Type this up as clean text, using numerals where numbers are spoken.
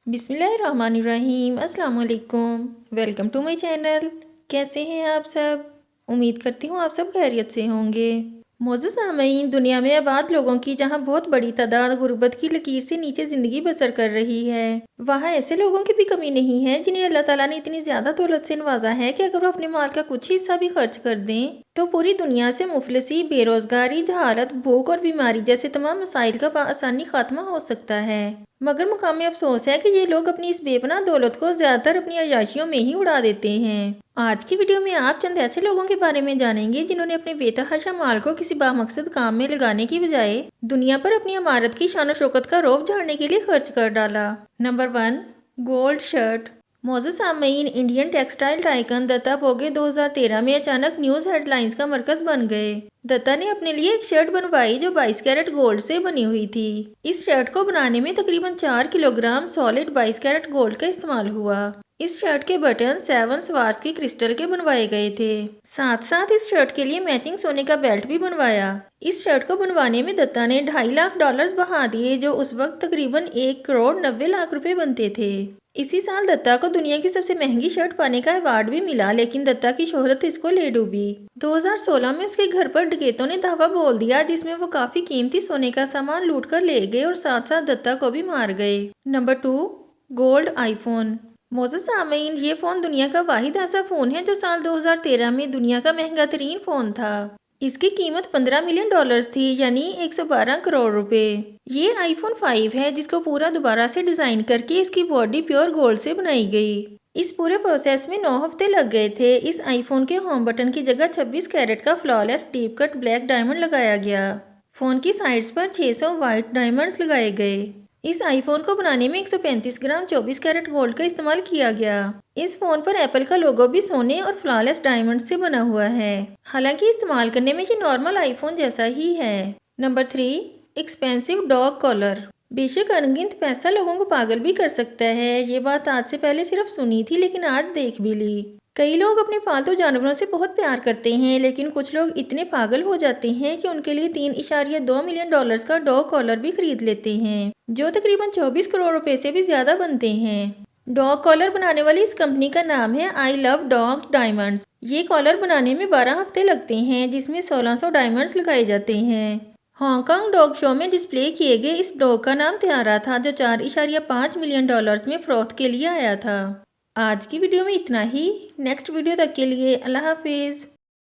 बिस्मिल्लाहिर्रहमानिर्रहीम। अस्सलाम वालेकुम। Welcome to my channel. कैसे हैं आप सब? उम्मीद करती हूँ आप सब खैरियत से होंगे। मोअज़्ज़ज़ सामईन, दुनिया में आबाद लोगों की जहाँ बहुत बड़ी तादाद गुर्बत की लकीर से नीचे ज़िंदगी बसर कर रही है, वहाँ ऐसे लोगों की भी कमी नहीं है जिन्हें अल्लाह ताला ने इतनी ज़्यादा दौलत से नवाजा है कि अगर वो अपने माल का कुछ हिस्सा भी खर्च कर दें तो पूरी दुनिया से मुफलिसी, बेरोज़गारी, जहालत, भूख और बीमारी जैसे तमाम मसाइल का आसानी खात्मा हो सकता है। मगर मुकामी अफसोस है कि ये लोग अपनी इस बेपनाह दौलत को ज़्यादातर अपनी अय्याशियों में ही उड़ा देते हैं। आज की वीडियो में आप चंद ऐसे लोगों के बारे में जानेंगे जिन्होंने अपने बेतहाशा माल को किसी बामकसद काम में लगाने की बजाय दुनिया पर अपनी इमारत की शान शौकत का रौब झाड़ने के लिए खर्च कर डाला। Number 1, gold shirt. मोअज़्ज़ज़ सामईन, Indian textile tycoon Datta Bhoge 2013 में अचानक न्यूज़ हेडलाइंस का मरकज बन गए। दत्ता ने अपने लिए एक शर्ट बनवाई जो 22 कैरेट गोल्ड से बनी हुई थी। इस शर्ट को बनाने में तकरीबन 4 किलोग्राम सॉलिड 22 कैरेट गोल्ड का इस्तेमाल हुआ। इस शर्ट के बटन 7 स्वार्स की क्रिस्टल के बनवाए गए थे। साथ साथ इस शर्ट के लिए मैचिंग सोने का बेल्ट भी बनवाया। इस शर्ट को बनवाने में दत्ता ने $2.5 लाख बहा दिए, जो उस वक्त तकरीबन 1 करोड़ 90 लाख रुपए बनते थे। इसी साल दत्ता को दुनिया की सबसे महंगी शर्ट पाने का अवार्ड भी मिला, लेकिन दत्ता की शोहरत इसको ले डूबी। 2016 में उसके घर पर डकैतों ने धावा बोल दिया, जिसमें वो काफी कीमती सोने का सामान लूट कर ले गए और साथ साथ दत्ता को भी मार गए। Number 2, gold iPhone. मोअज़्ज़ज़ सामईन, ये फ़ोन दुनिया का वाहिद ऐसा फ़ोन है जो साल 2013 में दुनिया का महंगा तरीन फ़ोन था। इसकी कीमत $15 मिलियन थी, यानी 112 करोड़ रुपए। ये आईफोन 5 है जिसको पूरा दोबारा से डिज़ाइन करके इसकी बॉडी प्योर गोल्ड से बनाई गई। इस पूरे प्रोसेस में 9 हफ्ते लग गए थे। इस आईफोन के होम बटन की जगह 26 कैरेट का flawless deep cut black diamond लगाया गया। फ़ोन की साइड्स पर 600 वाइट डायमंड्स लगाए गए। इस आईफोन को बनाने में 135 ग्राम 24 कैरेट गोल्ड का इस्तेमाल किया गया। इस फोन पर एप्पल का लोगो भी सोने और फ्लॉलेस डायमंड से बना हुआ है। हालांकि इस्तेमाल करने में ये नॉर्मल आईफोन जैसा ही है। Number 3, expensive dog collar. बेशक अनगिनत पैसा लोगों को पागल भी कर सकता है। ये बात आज से पहले सिर्फ सुनी थी, लेकिन आज देख भी ली। कई लोग अपने पालतू जानवरों से बहुत प्यार करते हैं, लेकिन कुछ लोग इतने पागल हो जाते हैं कि उनके लिए $3.2 मिलियन का डॉग कॉलर भी खरीद लेते हैं, जो तकरीबन 24 करोड़ रुपए से भी ज्यादा बनते हैं। डॉग कॉलर बनाने वाली इस कंपनी का नाम है आई लव डॉग्स डायमंड्स। ये कॉलर बनाने में 12 हफ्ते लगते हैं, जिसमें 1600 डायमंड्स लगाए जाते हैं। हांगकांग डॉग शो में डिस्प्ले किए गए इस डॉग का नाम त्यारा था, जो $4.5 मिलियन में फरोख्त के लिए आया था। आज की वीडियो में इतना ही। नेक्स्ट वीडियो तक के लिए अल्लाह हाफिज़।